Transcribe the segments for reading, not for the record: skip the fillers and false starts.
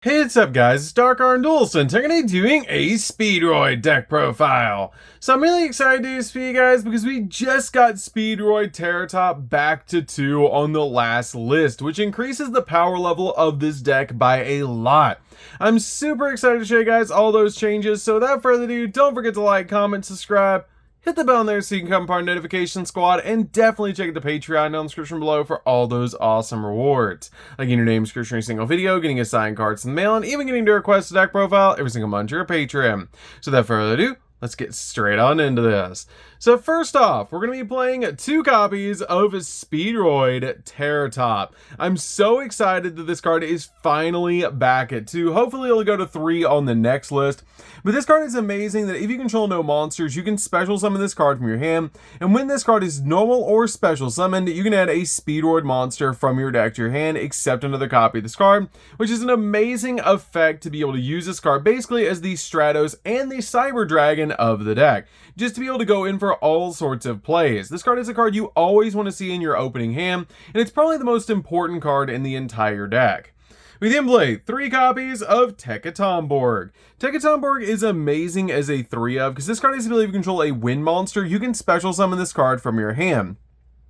Hey, what's up guys, it's DarkArmedDuelist, and today doing a Speedroid deck profile. So I'm really excited to do this for you guys because we just got Speedroid Terratop back to 2 on the last list, which increases the power level of this deck by a lot. I'm super excited to show you guys all those changes, so without further ado, don't forget to like, comment, subscribe, hit the bell in there so you can become part of the notification squad, and definitely check the Patreon down in the description below for all those awesome rewards. Like getting your name description every single video, getting assigned cards in the mail, and even getting to request a deck profile every single month to your Patreon. So without further ado, let's get straight on into this. So first off, we're going to be playing 2 copies of Speedroid Terratop. I'm so excited that this card is finally back at 2. Hopefully it'll go to 3 on the next list. But this card is amazing that if you control no monsters, you can special summon this card from your hand. And when this card is normal or special summoned, you can add a Speedroid monster from your deck to your hand, except another copy of this card, which is an amazing effect to be able to use this card basically as the Stratos and the Cyber Dragon of the deck, just to be able to go in for all sorts of plays. This card is a card you always want to see in your opening hand, and it's probably the most important card in the entire deck. We then play 3 copies of Tekatomborg. Tekatomborg is amazing as a 3-of because this card has the ability to control a wind monster. You can special summon this card from your hand.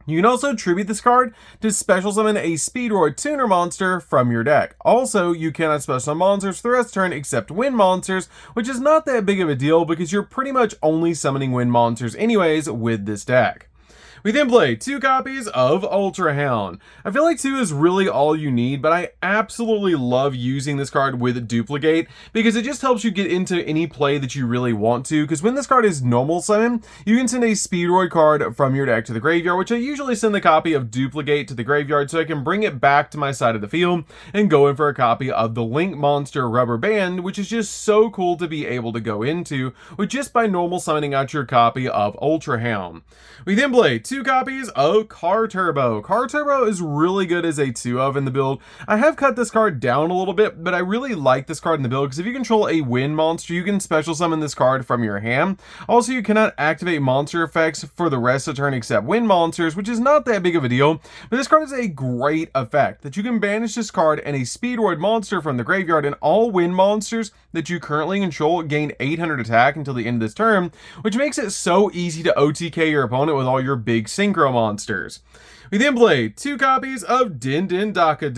You can also tribute this card to special summon a Speedroid tuner monster from your deck. Also, you cannot special summon monsters for the rest of the turn except wind monsters, which is not that big of a deal because you're pretty much only summoning wind monsters anyways with this deck. We then play 2 copies of Ultra Hound. I feel like 2 is really all you need, but I absolutely love using this card with Duplicate because it just helps you get into any play that you really want to, because when this card is normal summon, you can send a Speedroid card from your deck to the graveyard, which I usually send the copy of Duplicate to the graveyard so I can bring it back to my side of the field and go in for a copy of the Link Monster Rubber Band, which is just so cool to be able to go into with just by normal summoning out your copy of Ultra Hound. We then play 2 copies of Car Turbo. Car Turbo is really good as a 2-of in the build. I have cut this card down a little bit, but I really like this card in the build because if you control a wind monster, you can special summon this card from your hand. Also, you cannot activate monster effects for the rest of the turn except wind monsters, which is not that big of a deal, but this card is a great effect that you can banish this card and a Speedroid monster from the graveyard, and all wind monsters that you currently control gain 800 attack until the end of this turn, which makes it so easy to OTK your opponent with all your big synchro monsters. We then play 2 copies of Din Din Daka.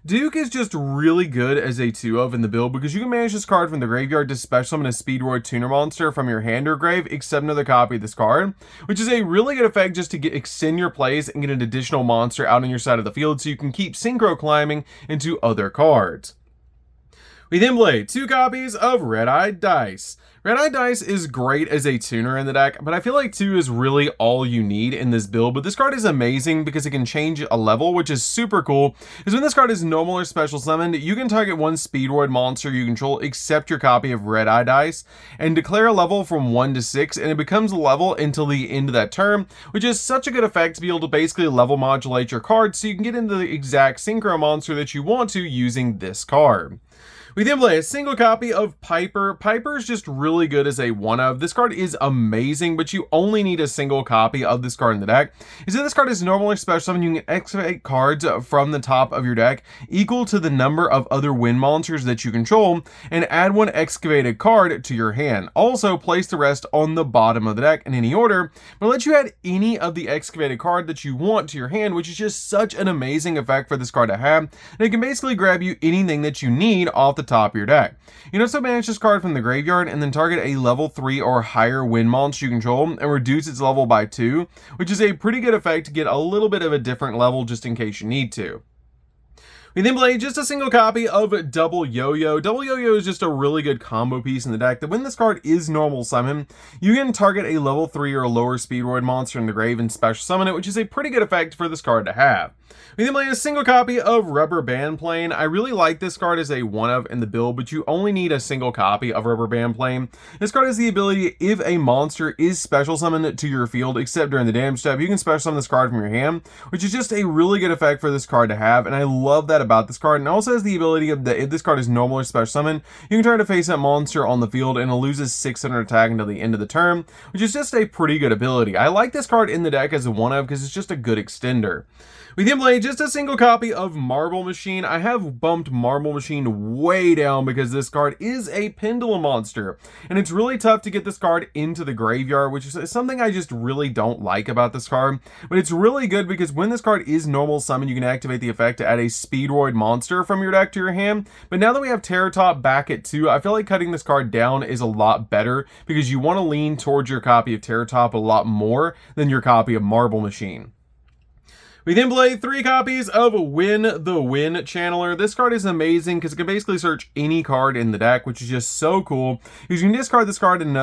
Duke is just really good as a 2-of in the build because you can manage this card from the graveyard to special summon a Speedroid tuner monster from your hand or grave, except another copy of this card, which is a really good effect just to extend your plays and get an additional monster out on your side of the field so you can keep synchro climbing into other cards. We then play 2 copies of Red-Eyed Dice. Red-Eyed Dice is great as a tuner in the deck, but I feel like 2 is really all you need in this build. But this card is amazing because it can change a level, which is super cool. Because when this card is normal or special summoned, you can target one Speedroid monster you control except your copy of Red-Eyed Dice and declare a level from 1 to 6, and it becomes a level until the end of that turn, which is such a good effect to be able to basically level modulate your card so you can get into the exact synchro monster that you want to using this card. We then play a single copy of Piper. Piper is just really good as a 1-of. This card is amazing, but you only need a single copy of this card in the deck. Is that this card is normally special summon, you can excavate cards from the top of your deck equal to the number of other wind monsters that you control, and add 1 excavated card to your hand. Also, place the rest on the bottom of the deck in any order, but let you add any of the excavated card that you want to your hand, which is just such an amazing effect for this card to have. And it can basically grab you anything that you need off the top of your deck. You can also manage this card from the graveyard and then target a level 3 or higher wind monster you control and reduce its level by 2, which is a pretty good effect to get a little bit of a different level just in case you need to. We then play just a single copy of Double Yo-Yo. Double Yo-Yo is just a really good combo piece in the deck that when this card is normal summon, you can target a level 3 or lower Speedroid monster in the grave and special summon it, which is a pretty good effect for this card to have. We then play a single copy of Rubber Band Plane. I really like this card as a 1-of in the build, but you only need a single copy of Rubber Band Plane. This card has the ability, if a monster is special summoned to your field, except during the damage step, you can special summon this card from your hand, which is just a really good effect for this card to have, and I love that about this card. And it also has the ability of that if this card is normal or special summon, you can try to face that monster on the field and it loses 600 attack until the end of the turn, which is just a pretty good ability. I like this card in the deck as a 1-of because it's just a good extender. We then play just a single copy of Marble Machine. I have bumped Marble Machine way down because this card is a Pendulum monster, and it's really tough to get this card into the graveyard, which is something I just really don't like about this card. But it's really good because when this card is normal summon, you can activate the effect to add a Speedroid monster from your deck to your hand. But now that we have Terror Top back at 2, I feel like cutting this card down is a lot better because you want to lean towards your copy of Terror Top a lot more than your copy of Marble Machine. We then play 3 copies of Win the Wind Channeler. This card is amazing because it can basically search any card in the deck, which is just so cool. You can discard this card and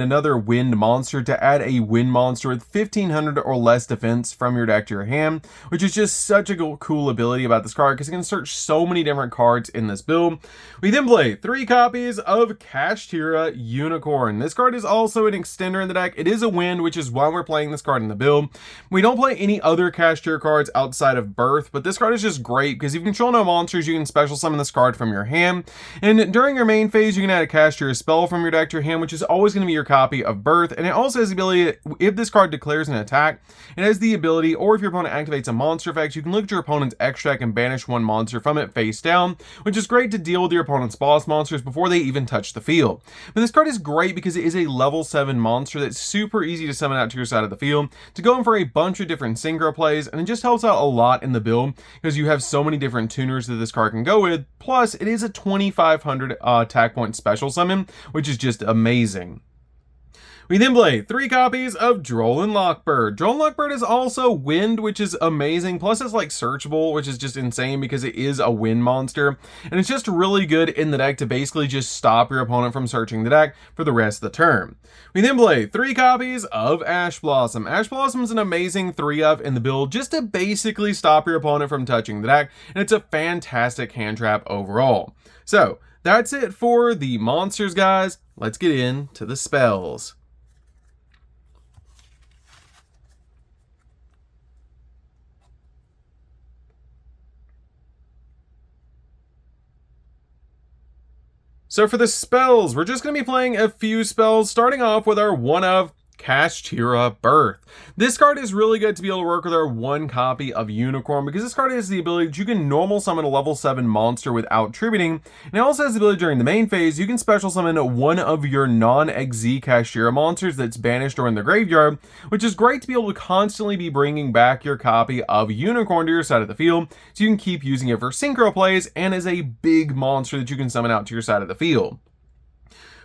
another wind monster to add a wind monster with 1500 or less defense from your deck to your hand, which is just such a cool ability about this card because it can search so many different cards in this build. We then play 3 copies of Kashtira Unicorn. This card is also an extender in the deck. It is a wind, which is why we're playing this card in the build. We don't play any other Kashtira cards outside of Birth, but this card is just great because if you control no monsters, you can special summon this card from your hand, and during your main phase you can add a Kashtira spell from your deck to your hand, which is always going to be your copy of Birth. And it also has the ability, if this card declares an attack, it has the ability, or if your opponent activates a monster effect, you can look at your opponent's X deck and banish one monster from it face down, which is great to deal with your opponent's boss monsters before they even touch the field. But this card is great because it is a level 7 monster that's super easy to summon out to your side of the field to go in for a bunch of different synchro plays, and it just helps out a lot in the build because you have so many different tuners that this card can go with. Plus, it is a 2500 attack point special summon, which is just amazing. We then play 3 copies of Droll and Lockbird. Droll and Lockbird is also wind, which is amazing. Plus it's like searchable, which is just insane because it is a wind monster. And it's just really good in the deck to basically just stop your opponent from searching the deck for the rest of the turn. We then play 3 copies of Ash Blossom. Ash Blossom is an amazing 3-of in the build just to basically stop your opponent from touching the deck. And it's a fantastic hand trap overall. So that's it for the monsters, guys. Let's get into the spells. So for the spells, we're just going to be playing a few spells, starting off with our 1-of Kashtira Birth. This card is really good to be able to work with our 1 copy of Unicorn because this card has the ability that you can normal summon a level 7 monster without tributing, and it also has the ability during the main phase you can special summon one of your non-XZ Kashtira monsters that's banished or in the graveyard, which is great to be able to constantly be bringing back your copy of Unicorn to your side of the field so you can keep using it for synchro plays and as a big monster that you can summon out to your side of the field.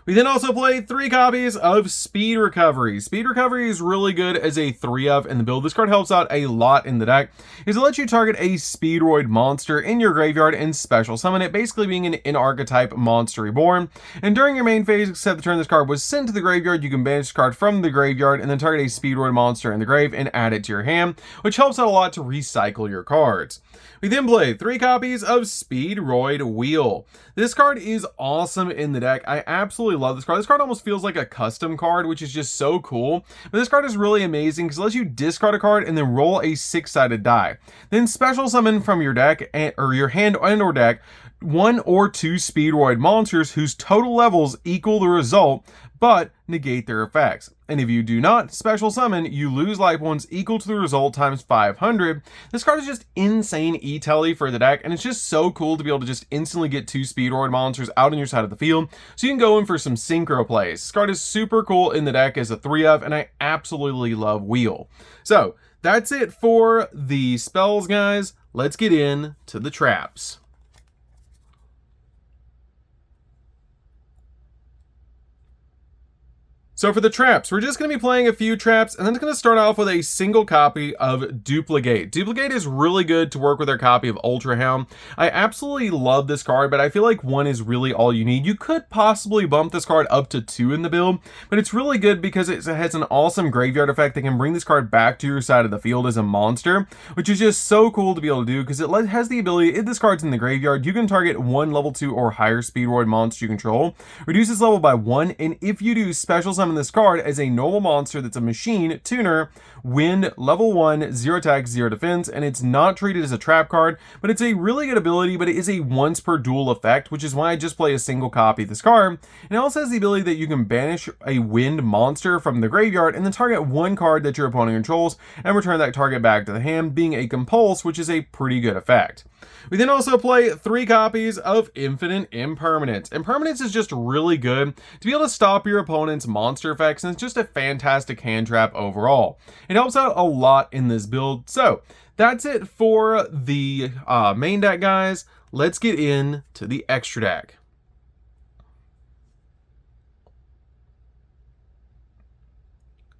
We then also play 3 copies of Speed Recovery. Speed Recovery is really good as a 3-of in the build. This card helps out a lot in the deck because it lets you target a Speedroid monster in your graveyard and special summon it, basically being an archetype monster reborn. And during your main phase, except the turn this card was sent to the graveyard, you can banish the card from the graveyard and then target a Speedroid monster in the grave and add it to your hand, which helps out a lot to recycle your cards. We then play 3 copies of Speedroid Wheel. This card is awesome in the deck. I absolutely love this card. This card almost feels like a custom card, which is just so cool. But this card is really amazing because it lets you discard a card and then roll a 6-sided die. Then special summon from your deck or your hand and or deck 1 or 2 Speedroid monsters whose total levels equal the result but negate their effects. And if you do not special summon, you lose life points equal to the result times 500. This card is just insane e-telly for the deck, and it's just so cool to be able to just instantly get 2 Speedroid monsters out on your side of the field, so you can go in for some synchro plays. This card is super cool in the deck as a 3-of, and I absolutely love Wheel. So that's it for the spells, guys. Let's get into the traps. So for the traps, we're just going to be playing a few traps, and then it's going to start off with a single copy of Duplicate. Duplicate is really good to work with our copy of Ultra Hound. I absolutely love this card, but I feel like 1 is really all you need. You could possibly bump this card up to 2 in the build, but it's really good because it has an awesome graveyard effect that can bring this card back to your side of the field as a monster, which is just so cool to be able to do because it has the ability, if this card's in the graveyard, you can target 1 level 2 or higher Speedroid monster you control, reduce its level by 1, and if you do special summon summon this card as a normal monster that's a machine tuner, wind, level 1, 0 attack, 0 defense, and it's not treated as a trap card, but it's a really good ability, but it is a once per duel effect, which is why I just play a single copy of this card. And it also has the ability that you can banish a wind monster from the graveyard and then target one card that your opponent controls and return that target back to the hand, being a compulse, which is a pretty good effect. We then also play 3 copies of Infinite Impermanence. Impermanence is just really good to be able to stop your opponent's monster effects, and it's just a fantastic hand trap overall. It helps out a lot in this build. So that's it for the main deck, guys. Let's get into the extra deck.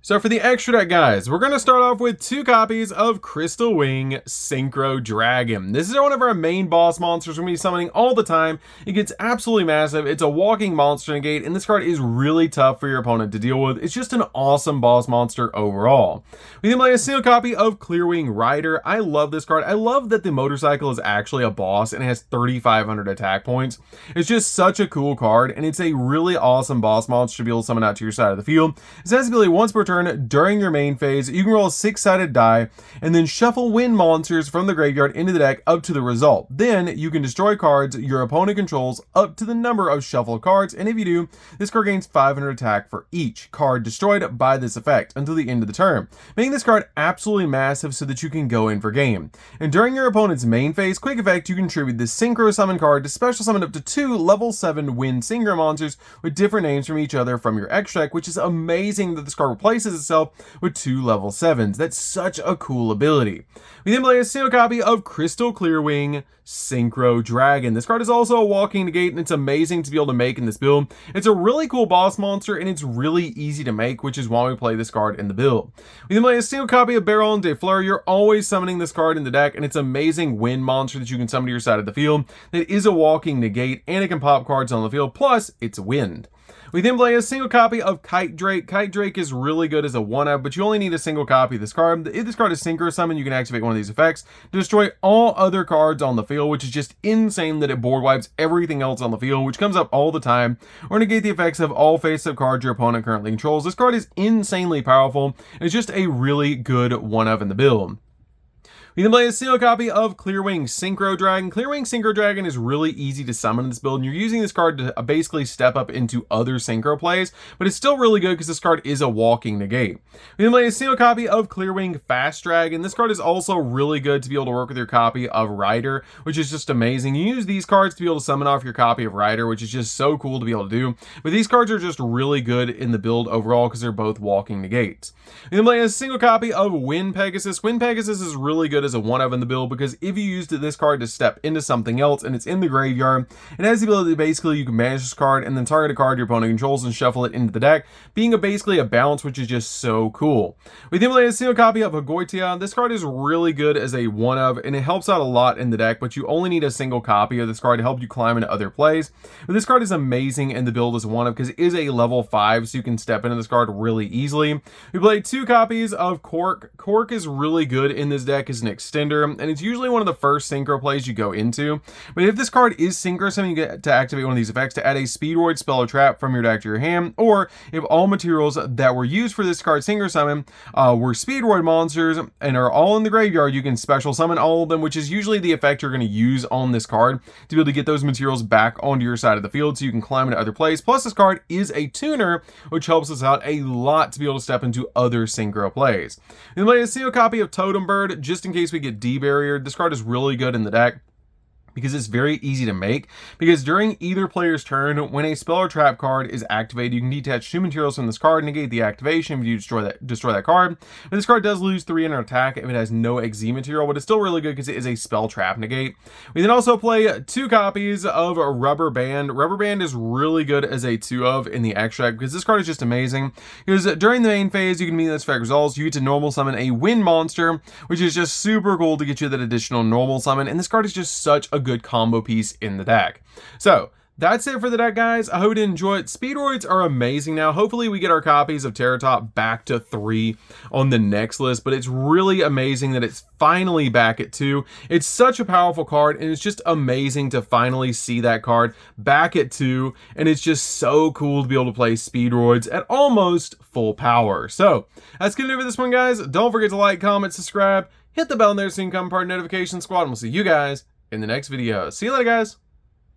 So for the extra deck, guys, we're going to start off with 2 copies of Crystal Wing Synchro Dragon. This is one of our main boss monsters we're going to be summoning all the time. It gets absolutely massive. It's a walking monster negate, and this card is really tough for your opponent to deal with. It's just an awesome boss monster overall. We then play a single copy of Clearwing Rider. I love this card. I love that the motorcycle is actually a boss and it has 3,500 attack points. It's just such a cool card, and it's a really awesome boss monster to be able to summon out to your side of the field. It has the ability once per turn during your main phase, you can roll a 6-sided die and then shuffle wind monsters from the graveyard into the deck up to the result. Then you can destroy cards your opponent controls up to the number of shuffled cards, and if you do, this card gains 500 attack for each card destroyed by this effect until the end of the turn, making this card absolutely massive so that you can go in for game. And during your opponent's main phase quick effect, you contribute this Synchro Summon card to special summon up to 2 level 7 wind Synchro monsters with different names from each other from your extra deck, which is amazing that this card replaces itself with 2 level 7s. That's such a cool ability. We then play a single copy of Crystal Clearwing Synchro Dragon. This card is also a walking negate, and it's amazing to be able to make in this build. It's a really cool boss monster, and it's really easy to make, which is why we play this card in the build. We then play a single copy of Baron de Fleur. You're always summoning this card in the deck, and it's an amazing wind monster that you can summon to your side of the field. It is a walking negate, and it can pop cards on the field, plus it's wind. We then play a single copy of Kite Drake. Kite Drake is really good as a 1-up, but you only need a single copy of this card. If this card is Synchro Summon, you can activate one of these effects to destroy all other cards on the field, which is just insane that it board wipes everything else on the field, which comes up all the time, or negate the effects of all face-up cards your opponent currently controls. This card is insanely powerful, and it's just a really good 1-up in the build. We then play a single copy of Clearwing Synchro Dragon. Clearwing Synchro Dragon is really easy to summon in this build, and you're using this card to basically step up into other synchro plays, but it's still really good because this card is a walking negate. We then play a single copy of Clearwing Fast Dragon. This card is also really good to be able to work with your copy of Rider, which is just amazing. You use these cards to be able to summon off your copy of Rider, which is just so cool to be able to do, but these cards are just really good in the build overall because they're both walking negates. We then play a single copy of Wind Pegasus. Wind Pegasus is really good as a 1-of in the build because if you used this card to step into something else and it's in the graveyard, it has the ability to basically you can banish this card and then target a card your opponent controls and shuffle it into the deck, being basically a bounce, which is just so cool. We then play a single copy of Hagoitia. This card is really good as a 1-of, and it helps out a lot in the deck, but you only need a single copy of this card to help you climb into other plays. But this card is amazing in the build as a 1-of because it is a level 5, so you can step into this card really easily. We play 2 copies of Cork. Cork is really good in this deck as an extender, and it's usually one of the first synchro plays you go into. But if this card is synchro summon, you get to activate one of these effects to add a Speedroid spell or trap from your deck to your hand, or if all materials that were used for this card synchro summon were Speedroid monsters and are all in the graveyard, you can special summon all of them, which is usually the effect you're going to use on this card to be able to get those materials back onto your side of the field so you can climb into other plays. Plus this card is a tuner, which helps us out a lot to be able to step into other synchro plays. Then play a single copy of Totem Bird just in case we get debarriered. This card is really good in the deck because it's very easy to make, because during either player's turn, when a spell or trap card is activated, you can detach 2 materials from this card, negate the activation if you destroy that card. But this card does lose 3 in an attack if it has no Xe material, but it's still really good because it is a spell trap negate. We then also play 2 copies of Rubber Band. Rubber Band is really good as a 2-of in the extract because this card is just amazing, because during the main phase, you can meet this effect results, you get to normal summon a wind monster, which is just super cool to get you that additional normal summon, and this card is just such a good combo piece in the deck. So That's it for the deck, guys. I hope you enjoy it. Speedroids are amazing now. Hopefully we get our copies of Terratop back to 3 on the next list, but it's really amazing that it's finally back at 2. It's such a powerful card, and it's just amazing to finally see that card back at 2, and it's just so cool to be able to play Speedroids at almost full power. So that's gonna do it for this one, guys. Don't forget to like, comment, subscribe, hit the bell in there so you can become part of the notification squad, and we'll see you guys in the next video. See you later, guys.